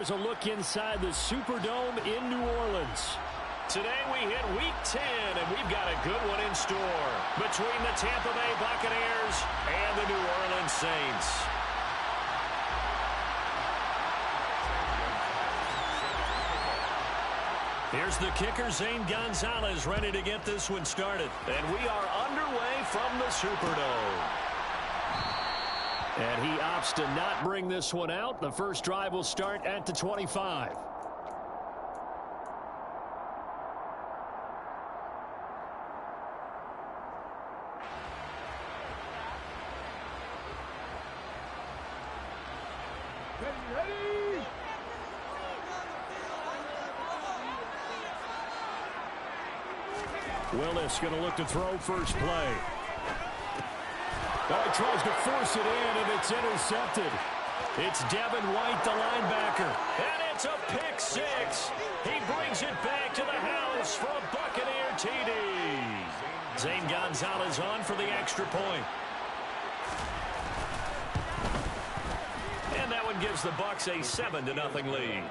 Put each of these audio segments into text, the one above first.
There's a look inside the Superdome in New Orleans. Today we hit Week 10, and we've got a good one in store between the Tampa Bay Buccaneers and the New Orleans Saints. Here's the kicker, Zane Gonzalez, ready to get this one started. And we are underway from the Superdome. And he opts to not bring this one out. The first drive will start at the 25. Ready. Willis going to look to throw first play. Oh, he tries to force it in, and it's intercepted. It's Devin White, the linebacker. And it's a pick six. He brings it back to the house for a Buccaneer TD. Zane Gonzalez on for the extra point. And that one gives the Bucs a 7-0 lead.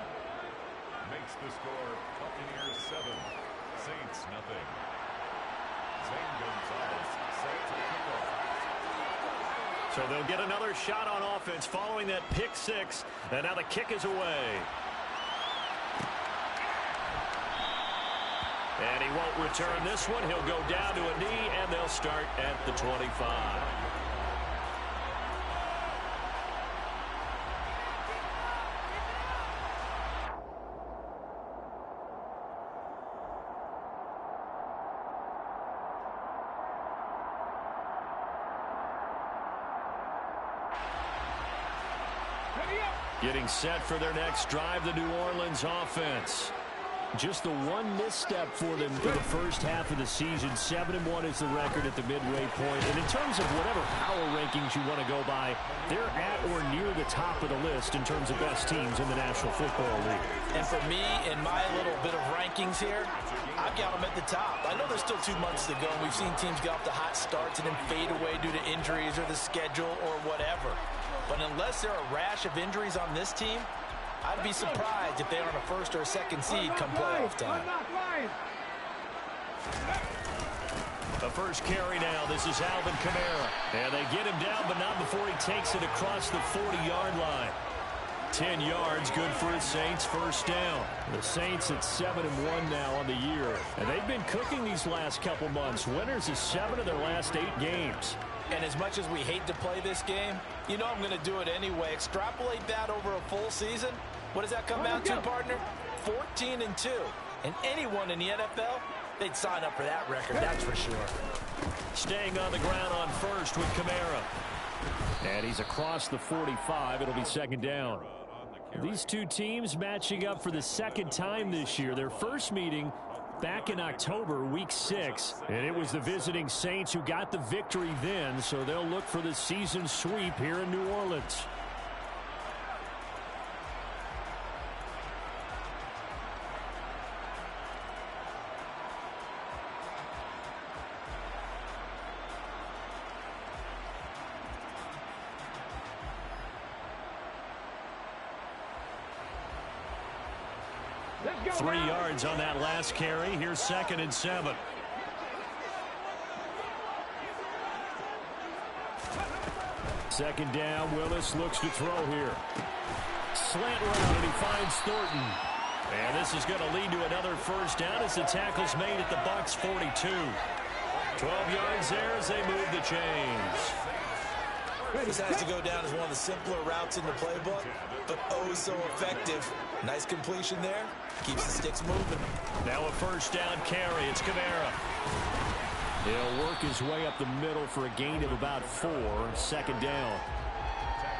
Makes the score Buccaneers 7, Saints nothing. Zane Gonzalez set to kick off. So they'll get another shot on offense following that pick six. And now the kick is away. And he won't return this one. He'll go down to a knee, and they'll start at the 25. Getting set for their next drive, the New Orleans offense. Just the one misstep for them for the first half of the season. 7-1 is the record at the midway point. And in terms of whatever power rankings you want to go by, they're at or near the top of the list in terms of best teams in the National Football League. And for me, in my little bit of rankings here, I've got them at the top. I know there's still 2 months to go. We've seen teams get off to hot starts and then fade away due to injuries or the schedule or whatever. But unless there are a rash of injuries on this team, I'd be surprised if they aren't a first or a second seed come playoff time. The first carry now. This is Alvin Kamara. And they get him down, but not before he takes it across the 40-yard line. 10 yards, good for the Saints, first down. The Saints at 7-1 now on the year. And they've been cooking these last couple months. Winners of 7 of their last 8 games. And as much as we hate to play this game, you know I'm going to do it anyway. Extrapolate that over a full season. What does that come out to, partner? 14-2. And anyone in the NFL, they'd sign up for that record, that's for sure. Staying on the ground on first with Kamara. And he's across the 45. It'll be second down. These two teams matching up for the second time this year. Their first meeting back in October, week 6. And it was the visiting Saints who got the victory then, so they'll look for the season sweep here in New Orleans. Let's go. 3 yards on that last carry. Here's 2nd and 7. Second down. Willis looks to throw here. Slant route, and he finds Thornton. And this is going to lead to another first down as the tackle's made at the Bucs 42. 12 yards there as they move the chains. This has to go down as one of the simpler routes in the playbook, but oh so effective. Nice completion there. Keeps the sticks moving. Now a first down carry. It's Kamara. He'll work his way up the middle for a gain of about 4. Second down.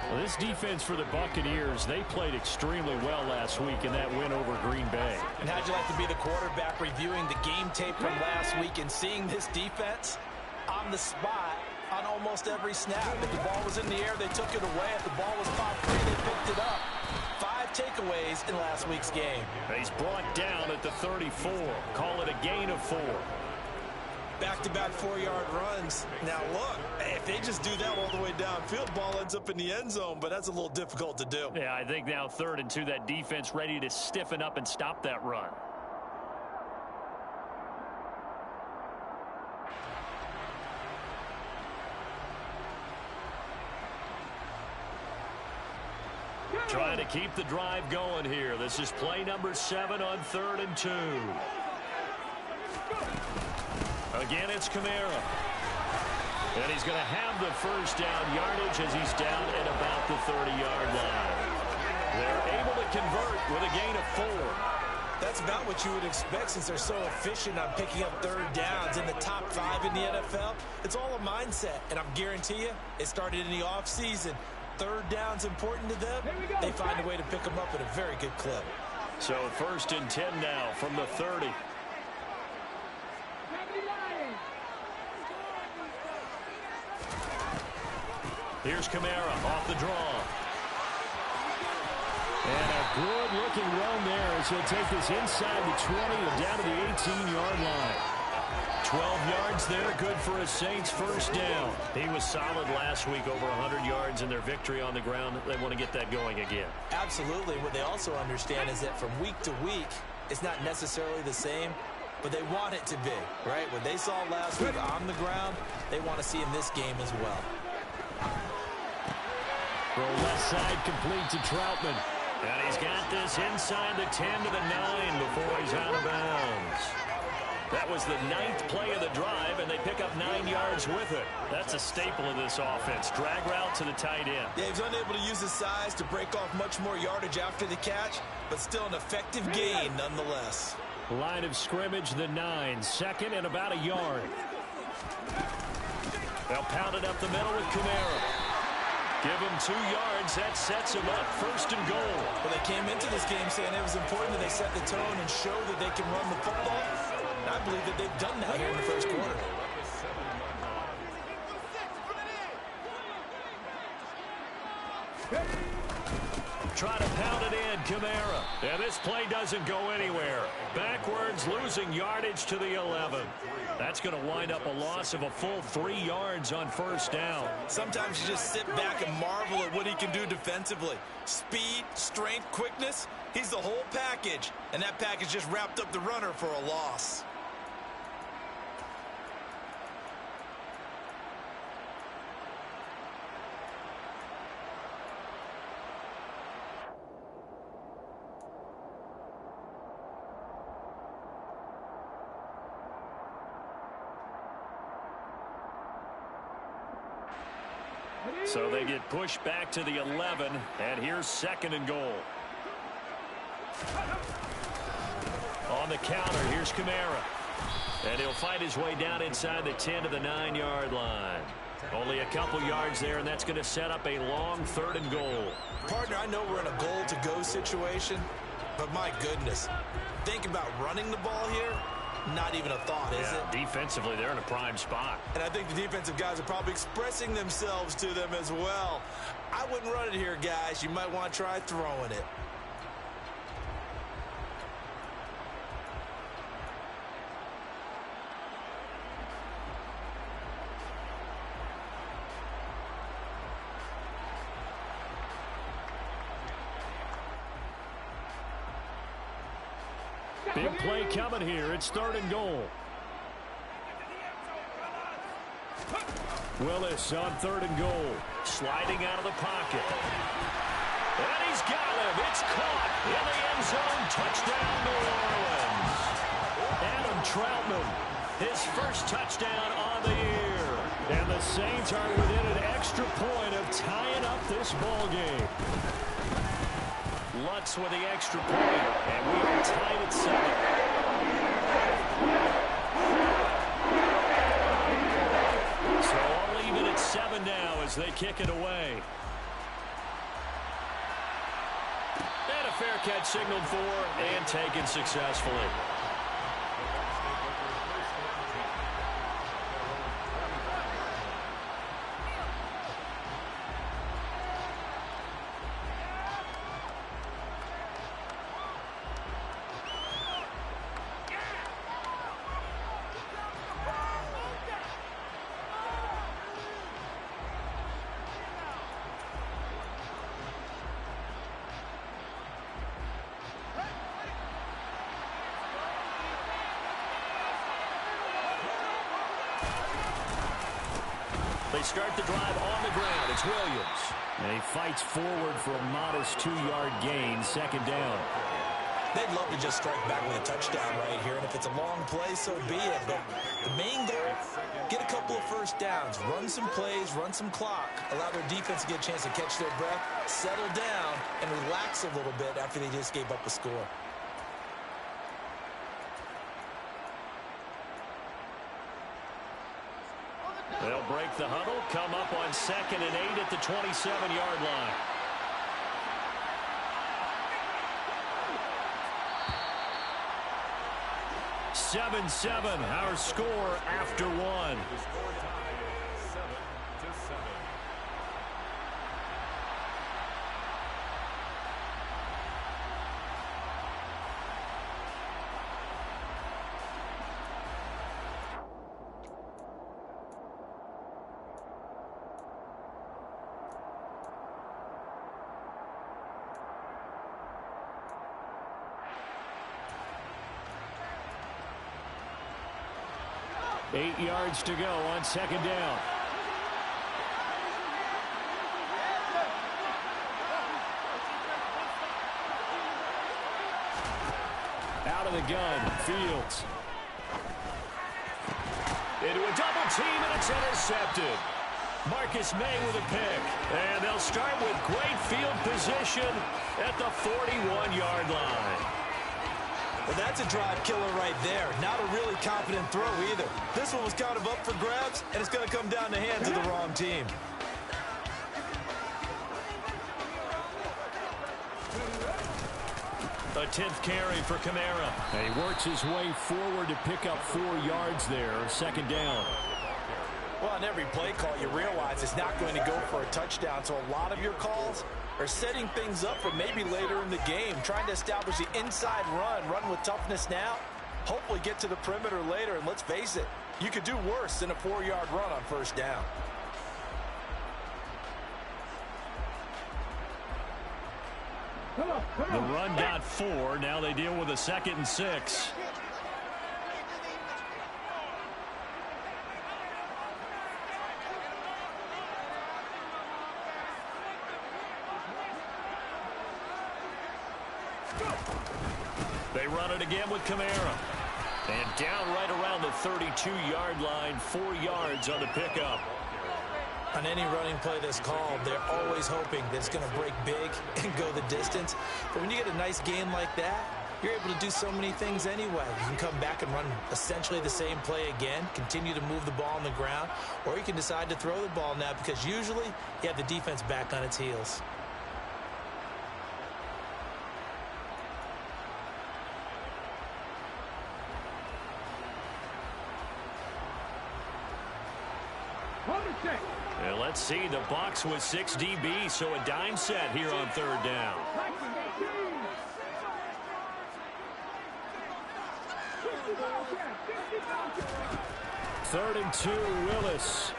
Well, this defense for the Buccaneers, they played extremely well last week in that win over Green Bay. And how'd you like to be the quarterback reviewing the game tape from last week and seeing this defense on the spot on almost every snap? If the ball was in the air, they took it away. If the ball was popped free, they picked it up. 5 takeaways in last week's game. He's brought down at the 34. Call it a gain of 4. Back-to-back 4-yard runs. Now, look, if they just do that all the way downfield, ball ends up in the end zone, but that's a little difficult to do. Yeah, I think now 3rd and 2, that defense ready to stiffen up and stop that run. Trying to keep the drive going here. This is play number 7 on 3rd and 2. Again, it's Kamara. And he's going to have the first down yardage as he's down at about the 30-yard line. They're able to convert with a gain of 4. That's about what you would expect since they're so efficient on picking up 3rd downs in the top 5 in the NFL. It's all a mindset, and I guarantee you it started in the offseason. 3rd down's important to them. They find a way to pick them up at a very good clip. So 1st and 10 now from the 30. Here's Kamara off the draw. And a good-looking run there as he'll take this inside the 20 and down to the 18-yard line. 12 yards there, good for a Saints first down. He was solid last week, over 100 yards in their victory on the ground. They want to get that going again. Absolutely. What they also understand is that from week to week, it's not necessarily the same, but they want it to be, right? What they saw last week on the ground, they want to see in this game as well. Throw left side complete to Troutman. And he's got this inside the 10 to the 9 before he's out of bounds. That was the 9th play of the drive, and they pick up 9 yards with it. That's a staple of this offense. Drag route to the tight end. Yeah, he was unable to use his size to break off much more yardage after the catch, but still an effective gain nonetheless. Line of scrimmage, the 9. 2nd and about a yard. They'll pound it up the middle with Kamara. Give him 2 yards. That sets him up 1st and goal. Well, they came into this game saying it was important that they set the tone and show that they can run the football. And I believe that they've done that here in the first quarter. Try to pound it in, Kamara. And this play doesn't go anywhere. Backwards, losing yardage to the 11. That's going to wind up a loss of a full 3 yards on first down. Sometimes you just sit back and marvel at what he can do defensively. Speed, strength, quickness, he's the whole package. And that package just wrapped up the runner for a loss. So they get pushed back to the 11, and here's 2nd and goal. On the counter, here's Kamara. And he'll fight his way down inside the 10 to the 9-yard line. Only a couple yards there, and that's going to set up a long 3rd and goal. Partner, I know we're in a goal-to-go situation, but my goodness, think about running the ball here. Not even a thought, is it? Defensively, they're in a prime spot. And I think the defensive guys are probably expressing themselves to them as well. I wouldn't run it here, guys. You might want to try throwing it. Big play coming here. It's 3rd and goal. Willis on 3rd and goal. Sliding out of the pocket. And he's got him. It's caught in the end zone. Touchdown, New Orleans. Adam Troutman, his first touchdown on the year. And the Saints are within an extra point of tying up this ball game. Lutz with the extra point, and we are tied at 7. So all even at 7 now as they kick it away. And a fair catch signaled for and taken successfully. They start the drive on the ground. It's Williams. And he fights forward for a modest 2-yard gain, second down. They'd love to just strike back with a touchdown right here, and if it's a long play, so be it. But the main goal, get a couple of first downs, run some plays, run some clock, allow their defense to get a chance to catch their breath, settle down, and relax a little bit after they just gave up a score. They'll break the huddle, come up on 2nd and 8 at the 27-yard line. Seven, our score after one. The score tie is 7-7. Eight yards to go on second down. Out of the gun, Fields. Into a double team, and it's intercepted. Marcus May with a pick. And they'll start with great field position at the 41-yard line. Well, that's a drive killer right there. Not a really confident throw either. This one was kind of up for grabs, and it's going to come down the hands of the wrong team. A 10th carry for Kamara. And he works his way forward to pick up 4 yards there, second down. Well, on every play call, you realize it's not going to go for a touchdown, so a lot of your calls are setting things up for maybe later in the game, trying to establish the inside run with toughness now, hopefully get to the perimeter later, and let's face it, you could do worse than a 4-yard run on first down. The run got 4. Now they deal with a 2nd and 6. They run it again with Kamara. And down right around the 32-yard line, 4 yards on the pickup. On any running play that's called, they're always hoping that it's going to break big and go the distance. But when you get a nice game like that, you're able to do so many things anyway. You can come back and run essentially the same play again, continue to move the ball on the ground, or you can decide to throw the ball now because usually you have the defense back on its heels. And let's see, the Bucs with 6 DB, so a dime set here on third down. Third and 2, Willis.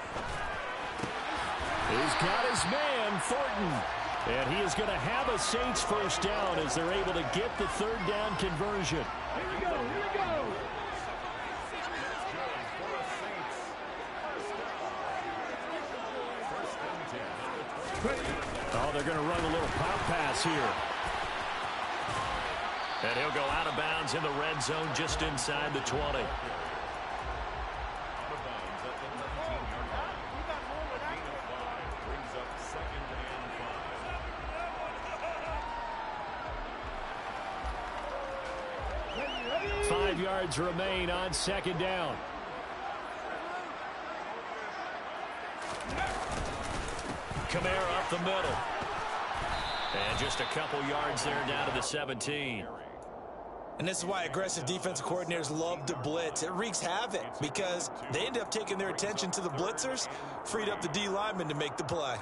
He's got his man, Thornton. And he is going to have a Saints first down as they're able to get the third down conversion. Here we go, here we go. Oh, they're going to run a little pop pass here. And he'll go out of bounds in the red zone just inside the 20. Out of bounds at the 19-yard line. A gain of 5 brings up 2nd and 5. 5 yards remain on second down. Kamara up the middle. And just a couple yards there down to the 17. And this is why aggressive defensive coordinators love to blitz. It wreaks havoc because they end up taking their attention to the blitzers, freed up the D lineman to make the play.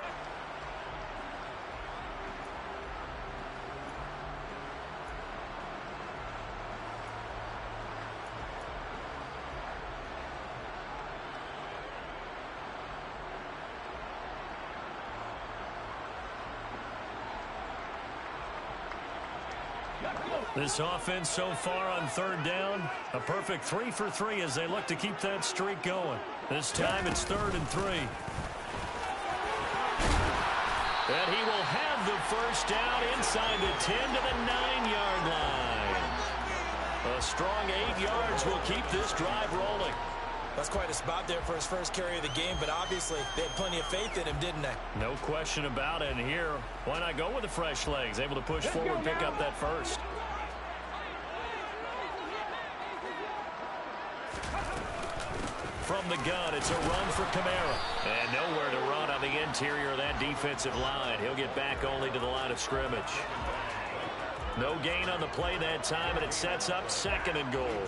This offense so far on third down, a perfect 3 for 3 as they look to keep that streak going. This time it's 3rd and 3. And he will have the first down inside the 10 to the 9-yard line. A strong 8 yards will keep this drive rolling. That's quite a spot there for his first carry of the game, but obviously they had plenty of faith in him, didn't they? No question about it. And here, why not go with the fresh legs? Able to push forward, pick up that first. From the gun, it's a run for Kamara. And nowhere to run on the interior of that defensive line. He'll get back only to the line of scrimmage. No gain on the play that time, and it sets up 2nd and goal.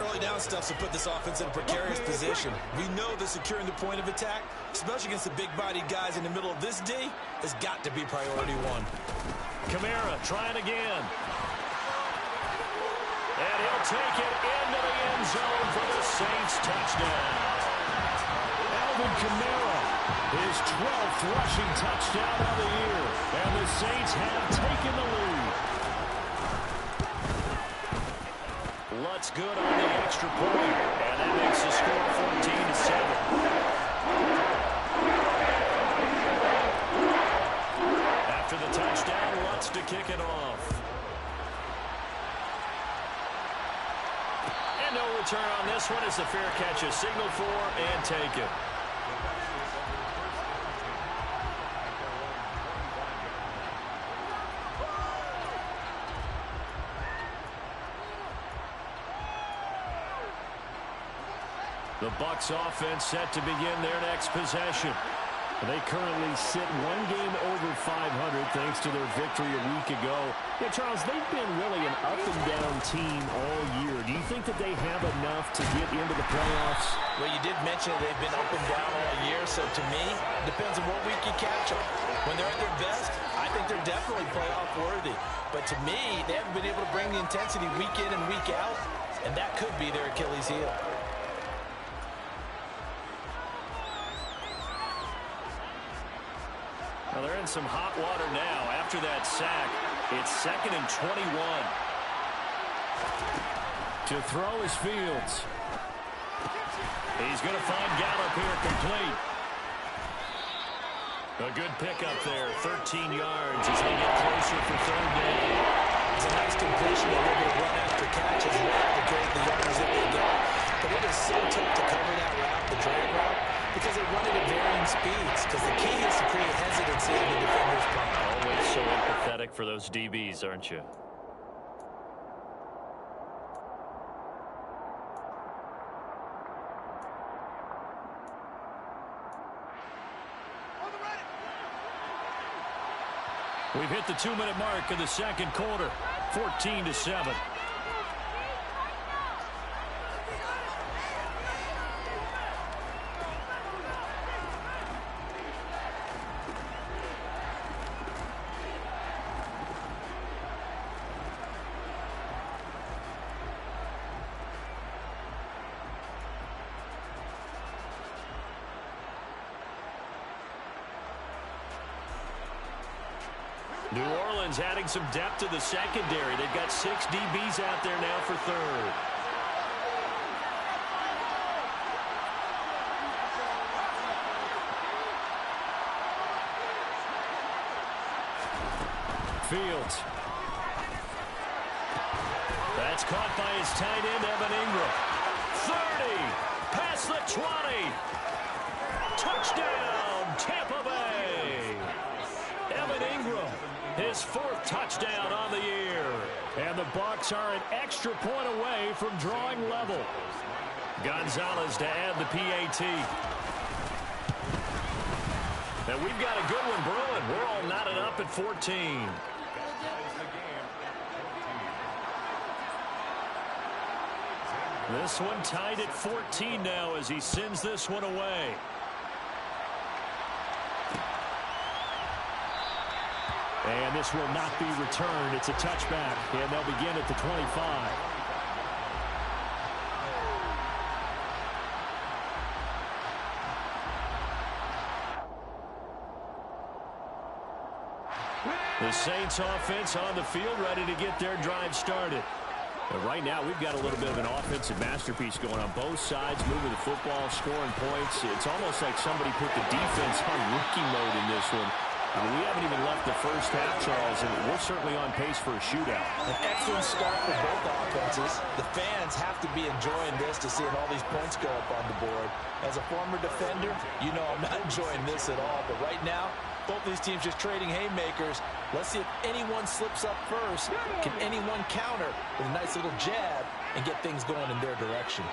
Early down stuff to put this offense in a precarious position. We know that securing the point of attack, especially against the big-bodied guys in the middle of this D, has got to be priority one. Kamara trying again. And he'll take it into the end zone for the Saints touchdown. Alvin Kamara, his 12th rushing touchdown of the year. And the Saints have taken the lead. Lutz good on the extra point. And that makes the score 14-7. After the touchdown, Lutz to kick it off. And no return on this one as the fair catch is signaled for and taken. The Bucs offense set to begin their next possession. They currently sit one game over 500 thanks to their victory a week ago. Yeah, Charles, they've been really an up-and-down team all year. Do you think that they have enough to get into the playoffs? Well, you did mention they've been up and down all year, so to me, it depends on what week you catch them. When they're at their best, I think they're definitely playoff-worthy. But to me, they haven't been able to bring the intensity week in and week out, and that could be their Achilles heel. Well, they're in some hot water now. After that sack, it's 2nd and 21. To throw is Fields. He's going to find Gallup here complete. A good pickup there, 13 yards as they get closer for 3rd down. It's a nice completion. They're able to run after catch as well to create the yards that they get. But it is so tough to cover that route, the drag route, because they run it at varying speeds. Because the key is to create hesitancy in the defender's play. Always so empathetic for those DBs, aren't you? We've hit the 2-minute mark of the 2nd quarter, 14-7. New Orleans adding some depth to the secondary. They've got 6 DBs out there now for 3rd. Fields. That's caught by his tight end, Evan Ingram. 30. Past the 20. Touchdown, Tampa Bay. Evan Ingram, his 4th touchdown on the year. And the Bucs are an extra point away from drawing level. Gonzalez to add the PAT. And we've got a good one brewing. We're all knotted up at 14. This one tied at 14 now as he sends this one away. And this will not be returned. It's a touchback, and they'll begin at the 25. The Saints offense on the field ready to get their drive started. And right now we've got a little bit of an offensive masterpiece going on both sides, moving the football, scoring points. It's almost like somebody put the defense on rookie mode in this one. We haven't even left the first half, Charles, and we're certainly on pace for a shootout. An excellent start for both offenses. The fans have to be enjoying this to seeing all these points go up on the board. As a former defender, you know I'm not enjoying this at all. But right now, both these teams just trading haymakers. Let's see if anyone slips up first. Can anyone counter with a nice little jab and get things going in their direction?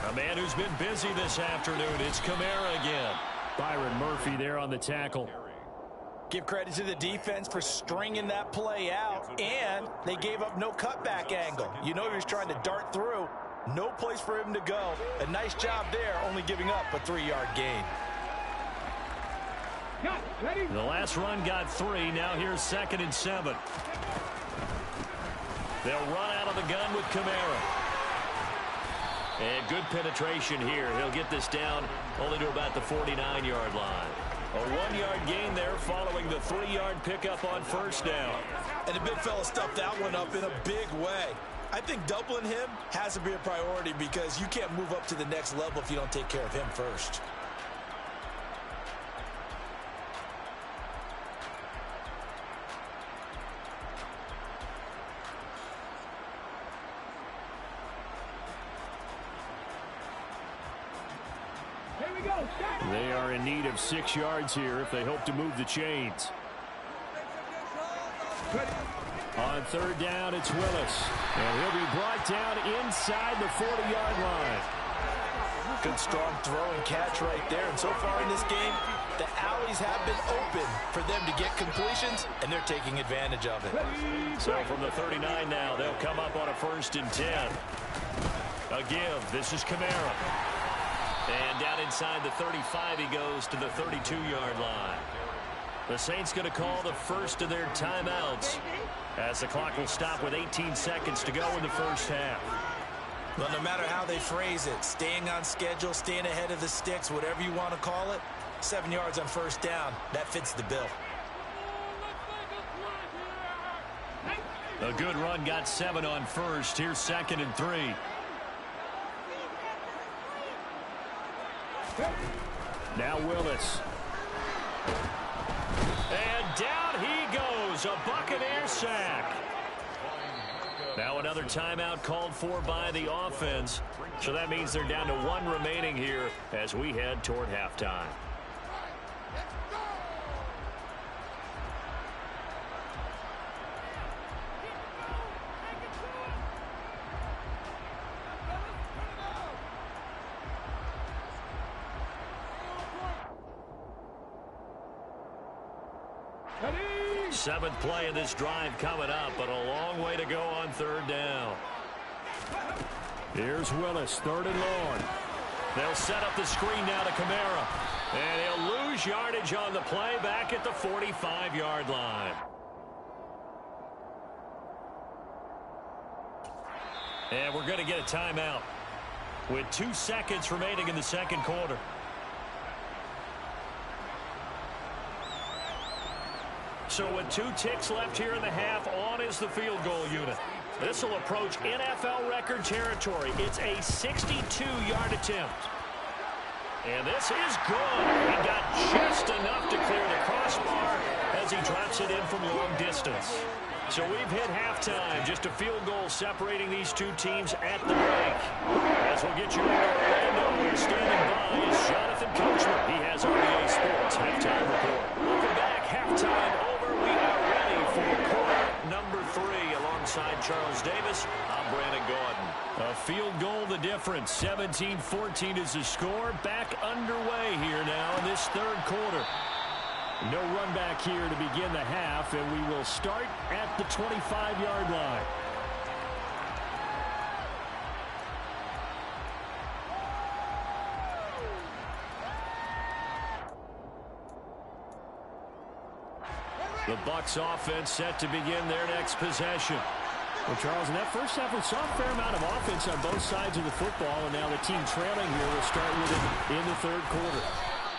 A man who's been busy this afternoon. It's Kamara again. Byron Murphy there on the tackle. Give credit to the defense for stringing that play out, and they gave up no cutback angle. You know he was trying to dart through. No place for him to go. A nice job there, only giving up a 3-yard gain. The last run got 3. Now here's 2nd and 7. They'll run out of the gun with Kamara. And good penetration here. He'll get this down only to about the 49-yard line. A 1-yard gain there following the 3-yard pickup on first down. And the big fella stuffed that one up in a big way. I think doubling him has to be a priority because you can't move up to the next level if you don't take care of him first. They are in need of 6 yards here if they hope to move the chains. On 3rd down, it's Willis. And he'll be brought down inside the 40-yard line. Good strong throw and catch right there. And so far in this game, the alleys have been open for them to get completions, and they're taking advantage of it. So from the 39 now, they'll come up on a 1st and 10. A give. This is Kamara. And down inside the 35, he goes to the 32-yard line. The Saints going to call the first of their timeouts as the clock will stop with 18 seconds to go in the first half. Well, no matter how they phrase it, staying on schedule, staying ahead of the sticks, whatever you want to call it, 7 yards on first down, that fits the bill. A good run got 7 on first. Here's 2nd and 3. Now Willis. And down he goes. A Buccaneer sack. Now another timeout called for by the offense. So that means they're down to 1 remaining here as we head toward halftime. Seventh play of this drive coming up, but a long way to go on 3rd down. Here's Willis, 3rd and long. They'll set up the screen now to Kamara. And he'll lose yardage on the play back at the 45-yard line. And we're going to get a timeout with 2 seconds remaining in the 2nd quarter. So with 2 ticks left here in the half, on is the field goal unit. This will approach NFL record territory. It's a 62-yard attempt. And this is good. He got just enough to clear the crossbar as he drops it in from long distance. So we've hit halftime. Just a field goal separating these 2 teams at the break. As we'll get you into Orlando, standing by is Jonathan Coachman. He has RBA Sports halftime report. Welcome back. Halftime over. We are ready for quarter number 3. Alongside Charles Davis, I'm Brandon Gordon. A field goal the difference. 17-14 is the score. Back underway here now in this 3rd quarter. No run back here to begin the half, and we will start at the 25-yard line. The Bucs offense set to begin their next possession. Well, Charles, in that first half, we saw a fair amount of offense on both sides of the football, and now the team trailing here will start with it in the 3rd quarter.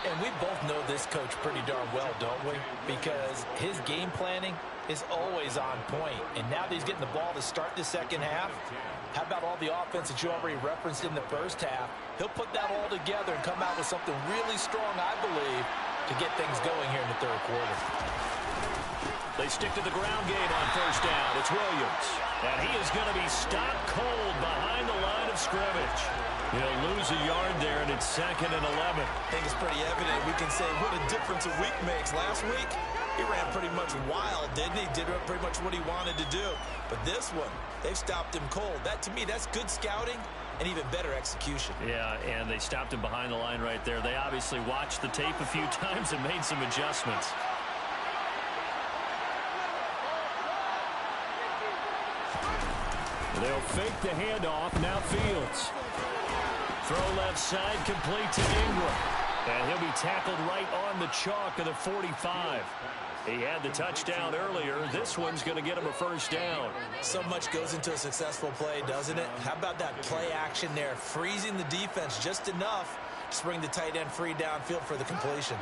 And we both know this coach pretty darn well, don't we? Because his game planning is always on point. And now that he's getting the ball to start the second half, how about all the offense that you already referenced in the first half? He'll put that all together and come out with something really strong, I believe, to get things going here in the third quarter. They stick to the ground game on first down. It's Williams. And he is going to be stopped cold behind the line of scrimmage. He'll lose a yard there, and it's 2nd and 11. I think it's pretty evident. We can say what a difference a week makes. Last week, he ran pretty much wild, didn't he? Did pretty much what he wanted to do. But this one, they've stopped him cold. That, to me, that's good scouting and even better execution. Yeah, and they stopped him behind the line right there. They obviously watched the tape a few times and made some adjustments. They'll fake the handoff. Now Fields. Throw left side, complete to Ingram. And he'll be tackled right on the chalk of the 45. He had the touchdown earlier. This one's going to get him a first down. So much goes into a successful play, doesn't it? How about that play action there? Freezing the defense just enough to bring the tight end free downfield for the completion.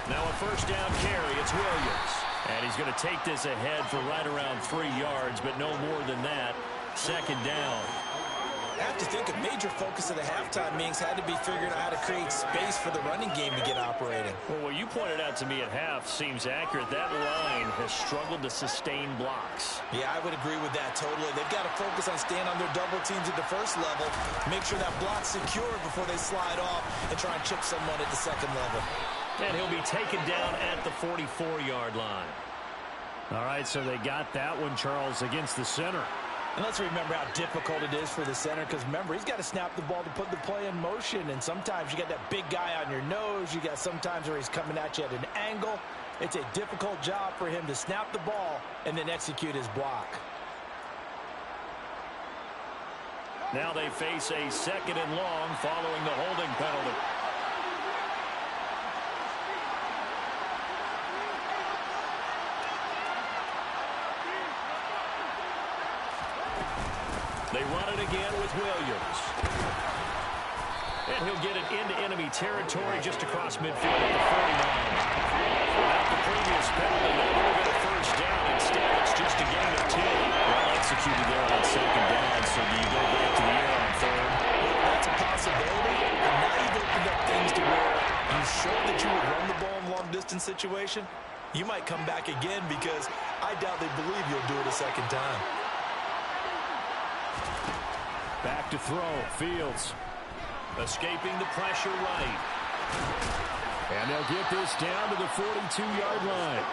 Now a first down carry. It's Williams. And he's going to take this ahead for right around 3 yards, but no more than that. 2nd down. I have to think a major focus of the halftime meetings had to be figuring out how to create space for the running game to get operating. Well, what you pointed out to me at half seems accurate. That line has struggled to sustain blocks. Yeah, I would agree with that totally. They've got to focus on staying on their double teams at the first level, make sure that block's secure before they slide off and try and chip someone at the second level. And he'll be taken down at the 44-yard line. All right, so they got that one, Charles, against the center. And let's remember how difficult it is for the center, because remember, he's got to snap the ball to put the play in motion, and sometimes you got that big guy on your nose. You got sometimes where he's coming at you at an angle. It's a difficult job for him to snap the ball and then execute his block. Now they face a 2nd and long following the holding penalty. They run it again with Williams. And he'll get it into enemy territory just across midfield at the 49. Without the previous penalty, they will get a first down. Instead, it's just a gain of 2. Well executed there on 2nd down, so do you go back to the air on 3rd? That's a possibility. And now you've opened up things to where you showed that you would run the ball in long-distance situation. You might come back again because I doubt they believe you'll do it a second time. Back to throw. Fields escaping the pressure right. And they'll get this down to the 42-yard line.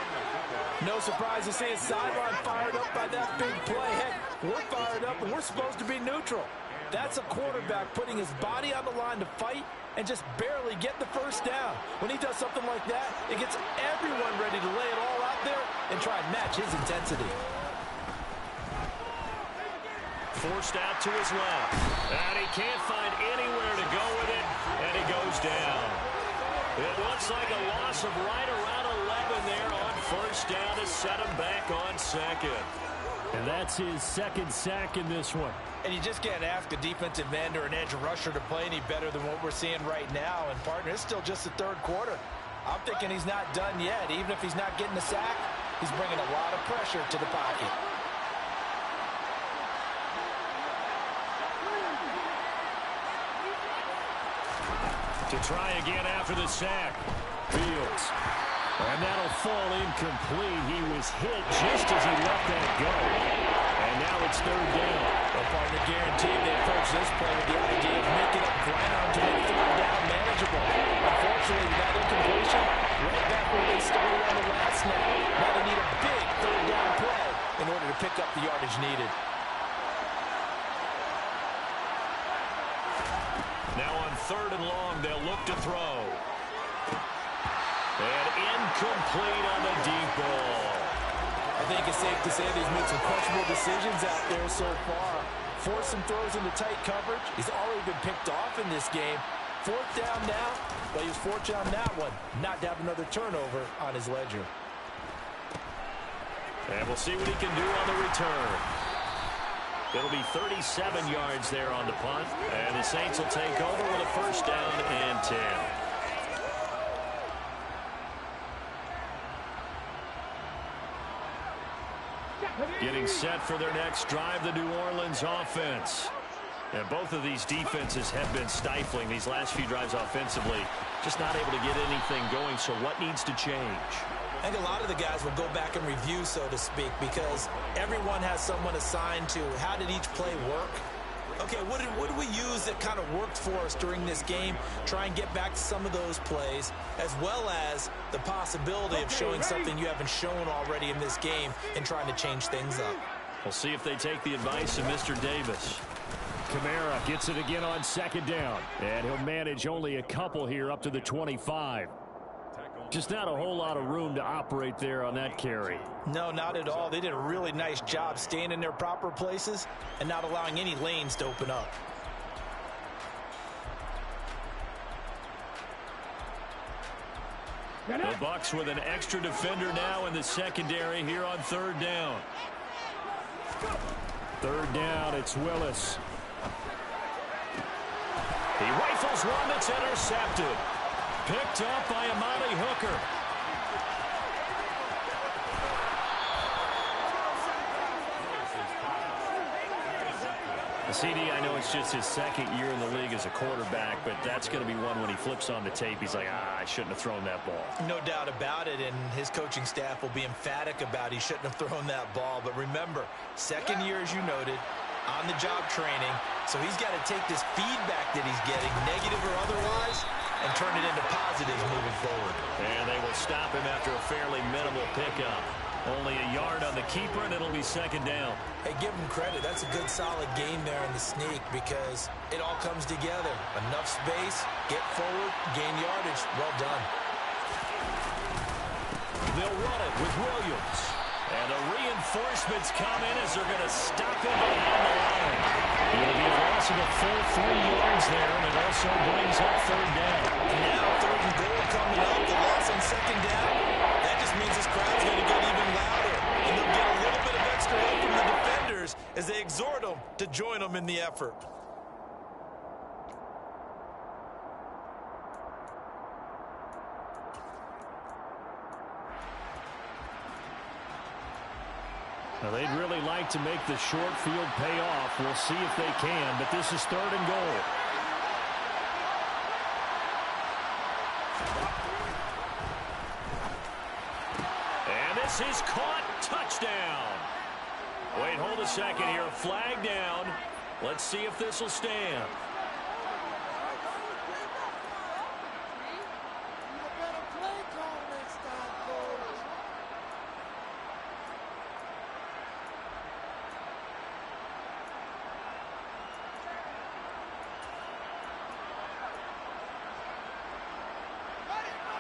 No surprise to see his sideline fired up by that big play. Heck, we're fired up and we're supposed to be neutral. That's a quarterback putting his body on the line to fight and just barely get the first down. When he does something like that, it gets everyone ready to lay it all out there and try and match his intensity. Forced out to his left. And he can't find anywhere to go with it. And he goes down. It looks like a loss of right around 11 there on first down to set him back on 2nd. And that's his 2nd sack in this one. And you just can't ask a defensive end or an edge rusher to play any better than what we're seeing right now. And, partner, it's still just the 3rd quarter. I'm thinking he's not done yet. Even if he's not getting a sack, he's bringing a lot of pressure to the pocket. To try again after the sack. Fields. And that'll fall incomplete. He was hit just as he let that go. And now it's 3rd down. Well, partner, guaranteed they approach this play with the idea of making up ground to make 3rd down manageable. Unfortunately, that incompletion, right back where they started on the last snap. Now they need a big 3rd down play in order to pick up the yardage needed. Now on 3rd and long, they'll look to throw. And incomplete on the deep ball. I think it's safe to say that he's made some questionable decisions out there so far. Forced some throws into tight coverage. He's already been picked off in this game. 4th down now, but he was fortunate on that one. Not to have another turnover on his ledger. And we'll see what he can do on the return. It'll be 37 yards there on the punt. And the Saints will take over with a first down and 10. Getting set for their next drive, the New Orleans offense. And both of these defenses have been stifling these last few drives offensively. Just not able to get anything going, so what needs to change? I think a lot of the guys will go back and review, so to speak, because everyone has someone assigned to how did each play work. Okay, what did we use that kind of worked for us during this game? Try and get back to some of those plays, as well as the possibility of showing something you haven't shown already in this game and trying to change things up. We'll see if they take the advice of Mr. Davis. Kamara gets it again on second down, and he'll manage only a couple here up to the 25. Just not a whole lot of room to operate there on that carry. No, not at all. They did a really nice job staying in their proper places and not allowing any lanes to open up. The Bucs with an extra defender now in the secondary here on third down. Third down, it's Willis. He rifles one that's intercepted. Picked up by Amani Hooker. The CD, I know it's just his second year in the league as a quarterback, but that's going to be one when he flips on the tape. He's like, I shouldn't have thrown that ball. No doubt about it, and his coaching staff will be emphatic about he shouldn't have thrown that ball. But remember, second year, as you noted, on-the-job training, so he's got to take this feedback that he's getting, negative or otherwise, and turn it into positives moving forward. And they will stop him after a fairly minimal pickup. Only a yard on the keeper, and it'll be second down. Hey, give him credit. That's a good, solid game there in the sneak because it all comes together. Enough space, get forward, gain yardage. Well done. They'll run it with Williams. And the reinforcements come in as they're going to stop him behind the line. It'll be a loss of a full 3 yards there, and it also brings up third down. Now third and goal coming up. The loss on second down. That just means this crowd's going to get even louder. And they'll get a little bit of extra help from the defenders as they exhort them to join them in the effort. Now, they'd really like to make the short field pay off. We'll see if they can, but this is third and goal. And this is caught. Touchdown. Wait, hold a second here. Flag down. Let's see if this will stand.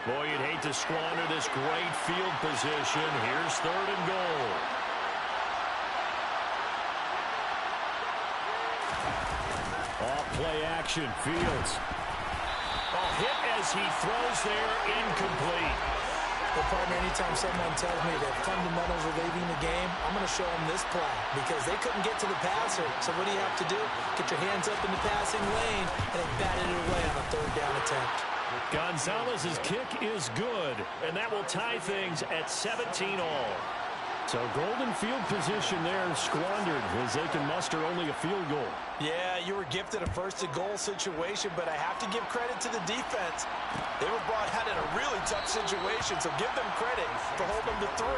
Boy, you'd hate to squander this great field position. Here's third and goal. Off play action. Fields. Hit as he throws there. Incomplete. Well, partner, anytime someone tells me that fundamentals are leaving the game, I'm going to show them this play because they couldn't get to the passer. So what do you have to do? Get your hands up in the passing lane, and they batted it away on a third down attempt. Gonzalez's kick is good, and that will tie things at 17 all. So golden field position there squandered as they can muster only a field goal. Yeah, you were gifted a first-and-goal situation, but I have to give credit to the defense. They were brought out in a really tough situation, so give them credit for holding them to 3.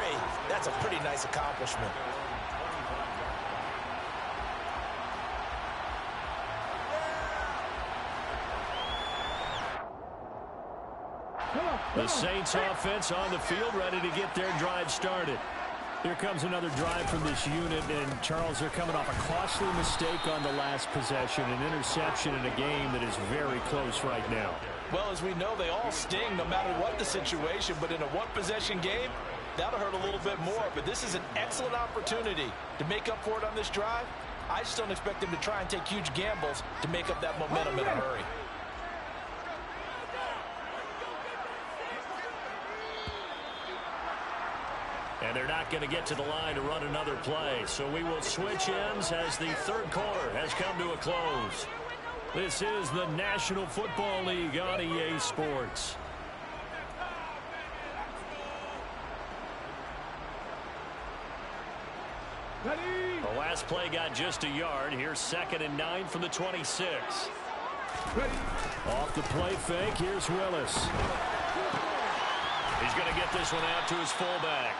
That's a pretty nice accomplishment. The Saints offense on the field, ready to get their drive started. Here comes another drive from this unit, and Charles, they're coming off a costly mistake on the last possession, an interception in a game that is very close right now. Well, as we know, they all sting no matter what the situation, but in a one-possession game, that'll hurt a little bit more. But this is an excellent opportunity to make up for it on this drive. I just don't expect them to try and take huge gambles to make up that momentum in a hurry. And they're not going to get to the line to run another play. So we will switch ends as the third quarter has come to a close. This is the National Football League on EA Sports. Ready. The last play got just a yard. Here's 2nd and 9 from the 26. Ready. Off the play fake, here's Willis. He's going to get this one out to his fullback.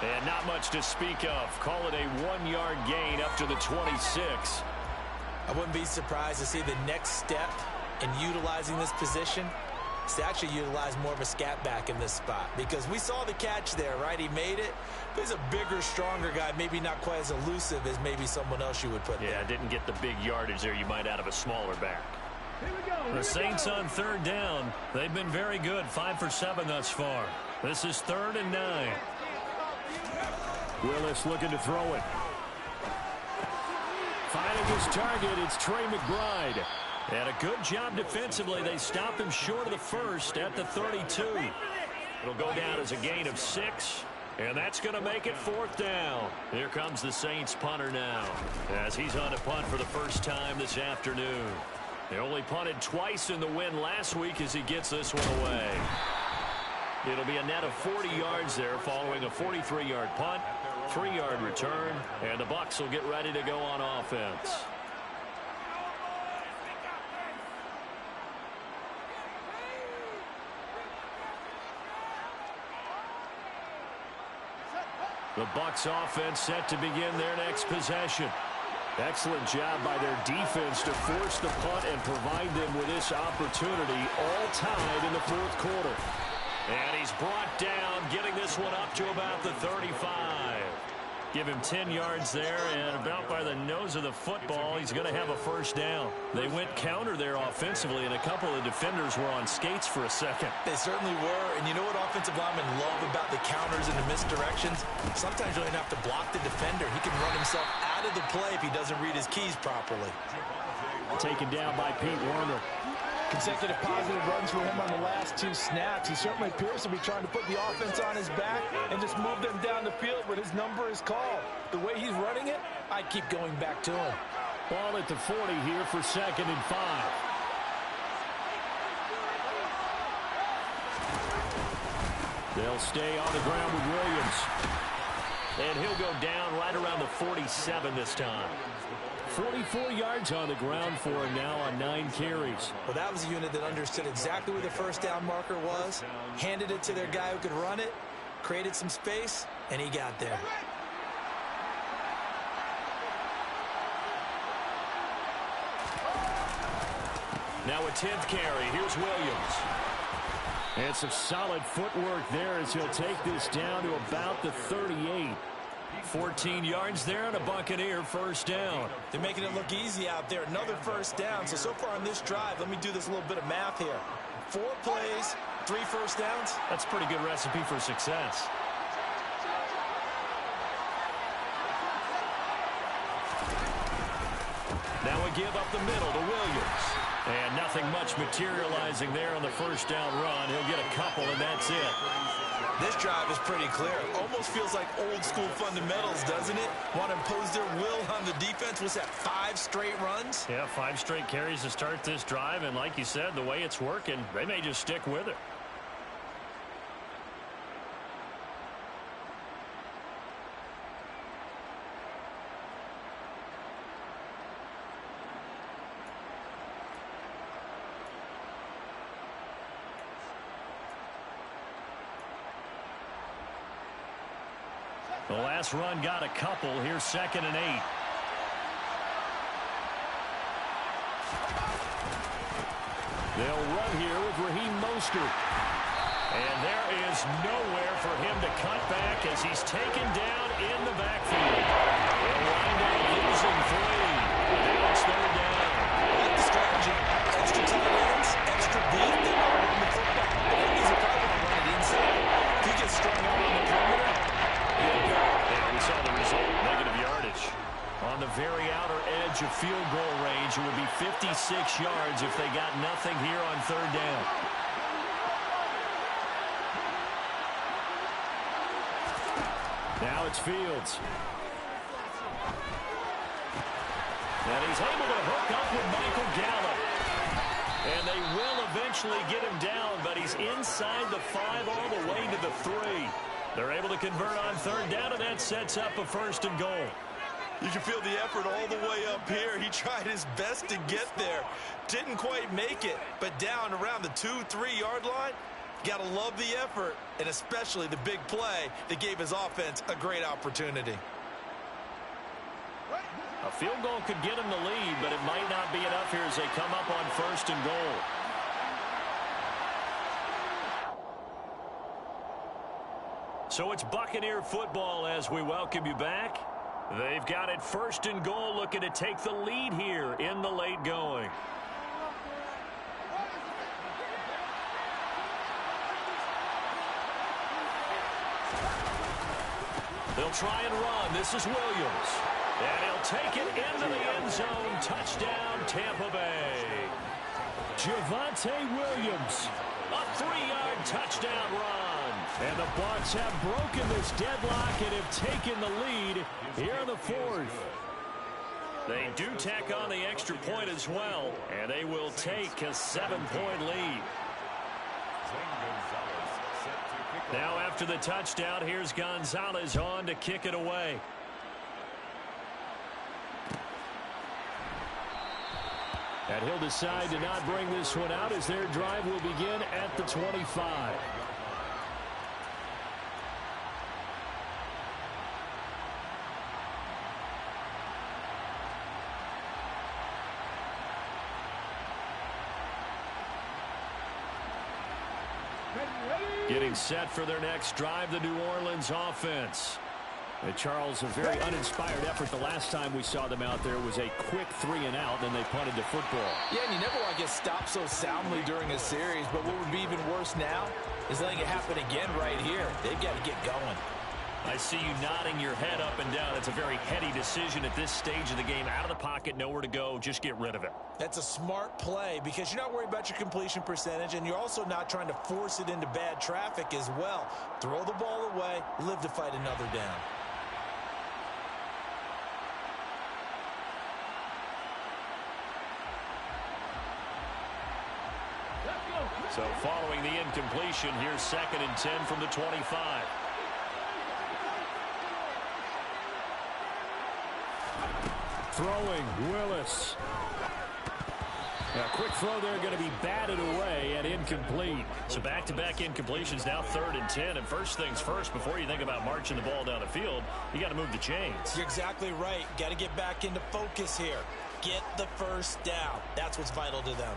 And not much to speak of. Call it a 1-yard gain up to the 26. I wouldn't be surprised to see the next step in utilizing this position is to actually utilize more of a scat back in this spot. Because we saw the catch there, right? He made it. But he's a bigger, stronger guy, maybe not quite as elusive as maybe someone else you would put there. Yeah, didn't get the big yardage there you might out of a smaller back. Here we go. The Saints on 3rd down. They've been very good, 5 for 7 thus far. This is 3rd and 9. Willis looking to throw it. Finding his target, it's Trey McBride. And a good job defensively. They stop him short of the first at the 32. It'll go down as a gain of 6. And that's going to make it 4th down. Here comes the Saints punter now, as he's on a punt for the first time this afternoon. They only punted twice in the win last week as he gets this one away. It'll be a net of 40 yards there following a 43-yard punt, 3-yard return, and the Bucs will get ready to go on offense. The Bucs offense set to begin their next possession. Excellent job by their defense to force the punt and provide them with this opportunity, all tied in the 4th quarter. And he's brought down, getting this one up to about the 35. Give him 10 yards there, and about by the nose of the football, he's going to have a first down. They went counter there offensively, and a couple of defenders were on skates for a second. They certainly were, and you know what offensive linemen love about the counters and the misdirections? Sometimes you don't even have to block the defender. He can run himself out of the play if he doesn't read his keys properly. Taken down by Pete Werner. Consecutive positive runs for him on the last 2 snaps. He certainly appears to be trying to put the offense on his back and just move them down the field, but his number is called. The way he's running it, I keep going back to him. Ball at the 40 here for 2nd and 5. They'll stay on the ground with Williams. And he'll go down right around the 47 this time. 44 yards on the ground for him now on 9 carries. Well, that was a unit that understood exactly where the first down marker was, handed it to their guy who could run it, created some space, and he got there. Now a 10th carry. Here's Williams. And some solid footwork there as he'll take this down to about the 38. 14 yards there and a Buccaneer first down. They're making it look easy out there. Another first down. So far on this drive, let me do this little bit of math here. 4 plays, 3 first downs. That's a pretty good recipe for success. Now a give up the middle to Williams. And nothing much materializing there on the first down run. He'll get a couple, and that's it. This drive is pretty clear. Almost feels like old school fundamentals, doesn't it? Want to impose their will on the defense. What's that, 5 straight runs? Yeah, 5 straight carries to start this drive. And like you said, the way it's working, they may just stick with it. The last run got a couple. Here's 2nd and 8. They'll run here with Raheem Mostert. And there is nowhere for him to cut back as he's taken down in the backfield. They'll wind up losing 3. Now it's 3rd down. Like the strategy. Extra tight ends, extra beef. They're not running the football. The Vikings are probably going to run it inside. If he gets strung out on the perimeter, and we saw the result, negative yardage. On the very outer edge of field goal range, it would be 56 yards if they got nothing here on 3rd down. Now it's Fields. And he's able to hook up with Michael Gallup. And they will eventually get him down, but he's inside the 5 all the way to the 3. They're able to convert on 3rd down, and that sets up a 1st and goal. You can feel the effort all the way up here. He tried his best to get there. Didn't quite make it, but down around the 2-3 yard line, gotta love the effort, and especially the big play that gave his offense a great opportunity. A field goal could get him the lead, but it might not be enough here as they come up on 1st and goal. So it's Buccaneer football as we welcome you back. They've got it 1st and goal, looking to take the lead here in the late going. They'll try and run. This is Williams. And he'll take it into the end zone. Touchdown, Tampa Bay. Javonte Williams. A 3-yard touchdown run. And the Bucs have broken this deadlock and have taken the lead here in the 4th. They do tack on the extra point as well, and they will take a 7-point lead. Now after the touchdown, here's Gonzalez on to kick it away. And he'll decide to not bring this one out as their drive will begin at the 25. Getting set for their next drive, the New Orleans offense. And Charles, a very uninspired effort the last time we saw them out there was a quick 3-and-out, then they punted to football. Yeah, and you never want to get stopped so soundly during a series, but what would be even worse now is letting it happen again right here. They've got to get going. I see you nodding your head up and down. It's a very heady decision at this stage of the game. Out of the pocket, nowhere to go. Just get rid of it. That's a smart play because you're not worried about your completion percentage, and you're also not trying to force it into bad traffic as well. Throw the ball away, live to fight another down. So following the incompletion, here's 2nd and 10 from the 25. Throwing, Willis. A quick throw there going to be batted away and incomplete. So back-to-back incompletions, now 3rd and 10. And first things first, before you think about marching the ball down the field, you got to move the chains. You're exactly right. Got to get back into focus here. Get the first down. That's what's vital to them.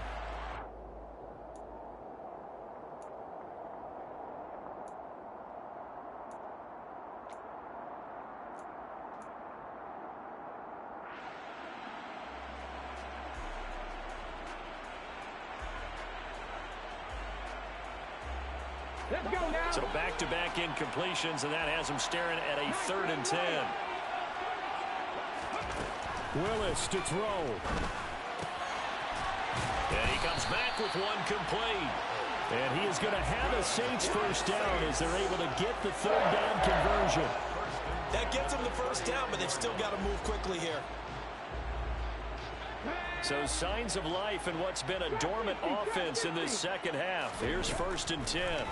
Let's go now. So back-to-back incompletions, and that has them staring at a 3rd and 10. Willis to throw. And he comes back with one complete. And he is going to have a Saints first down as they're able to get the 3rd down conversion. That gets them the first down, but they've still got to move quickly here. So signs of life in what's been a dormant offense in this second half. Here's 1st and 10.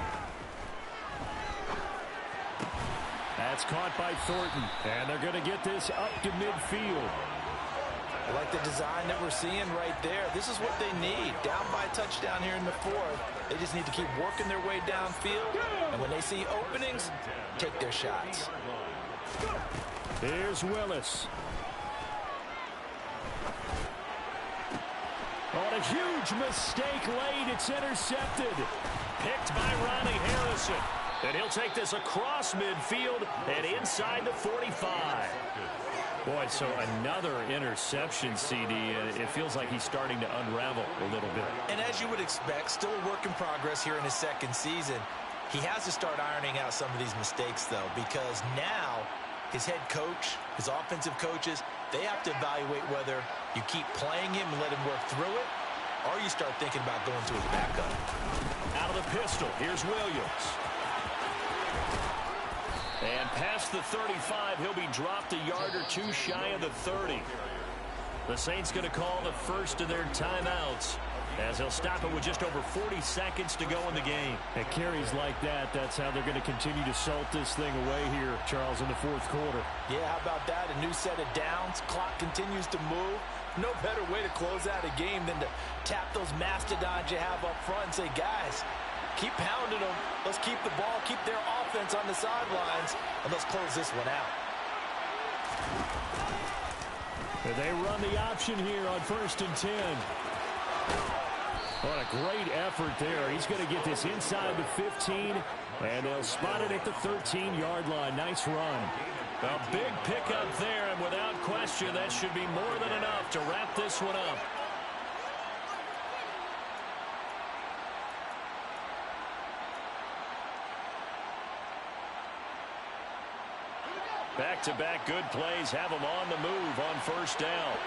That's caught by Thornton. And they're going to get this up to midfield. I like the design that we're seeing right there. This is what they need. Down by a touchdown here in the 4th. They just need to keep working their way downfield. And when they see openings, take their shots. Here's Willis. On a huge mistake late, it's intercepted. Picked by Ronnie Harrison. And he'll take this across midfield and inside the 45. Boy, so another interception, CD. It feels like he's starting to unravel a little bit. And as you would expect, still a work in progress here in his 2nd season. He has to start ironing out some of these mistakes, though, because now his head coach, his offensive coaches, they have to evaluate whether you keep playing him and let him work through it, or you start thinking about going to his backup. Out of the pistol, here's Williams. And past the 35, he'll be dropped a yard or two shy of the 30. The Saints going to call the first of their timeouts. as he'll stop it with just over 40 seconds to go in the game. And carries like that, that's how they're going to continue to salt this thing away here, Charles, in the fourth quarter. Yeah, how about that? A new set of downs. Clock continues to move. No better way to close out a game than to tap those mastodons you have up front and say, guys, keep pounding them. Let's keep the ball, keep their offense on the sidelines, and let's close this one out. And they run the option here on 1st and 10. What a great effort there. He's going to get this inside the 15, and they'll spot it at the 13-yard line. Nice run. A big pickup there, and without question, that should be more than enough to wrap this one up. Back-to-back good plays have them on the move on 1st down.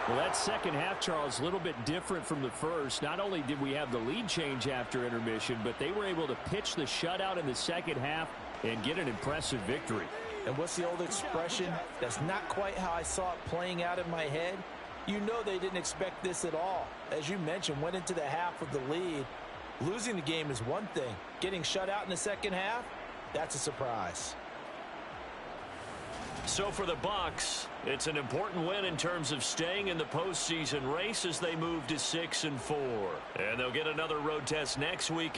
Well, that second half, Charles, a little bit different from the first. Not only did we have the lead change after intermission, but they were able to pitch the shutout in the second half and get an impressive victory. And what's the old expression? That's not quite how I saw it playing out in my head. You know they didn't expect this at all. As you mentioned, went into the half with the lead. Losing the game is one thing. Getting shut out in the second half, that's a surprise. So for the Bucs, it's an important win in terms of staying in the postseason race as they move to 6-4. And they'll get another road test next week